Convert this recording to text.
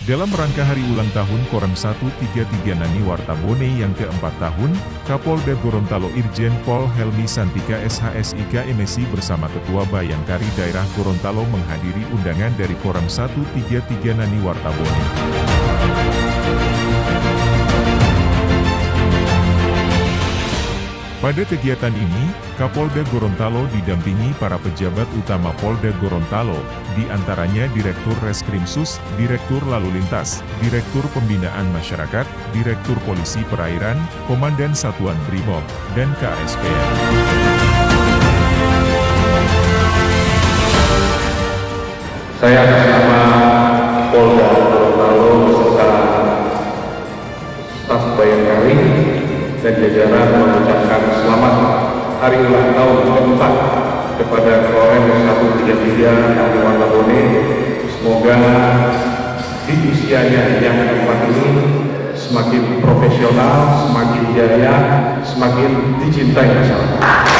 Dalam rangka hari ulang tahun Korem 133 Nani Wartabone yang ke-4 tahun, Kapolda Gorontalo Irjen Pol Helmi Santika SHSIK MSI bersama Ketua Bayangkari Daerah Gorontalo menghadiri undangan dari Korem 133 Nani Wartabone. Pada kegiatan ini, Kapolda Gorontalo didampingi para pejabat utama Polda Gorontalo, di antaranya Direktur Reskrimsus, Direktur Lalu Lintas, Direktur Pembinaan Masyarakat, Direktur Polisi Perairan, Komandan Satuan Brimob, dan KSPM. Saya atas nama Polda Gorontalo beserta staf Bayangkari dan jajaran mengucapkan selamat hari ulang tahun ke-4 kepada Korem 133 Nani Wartabone. Semoga di usianya yang ke-4 ini semakin profesional, semakin jaya, semakin dicintai masyarakat.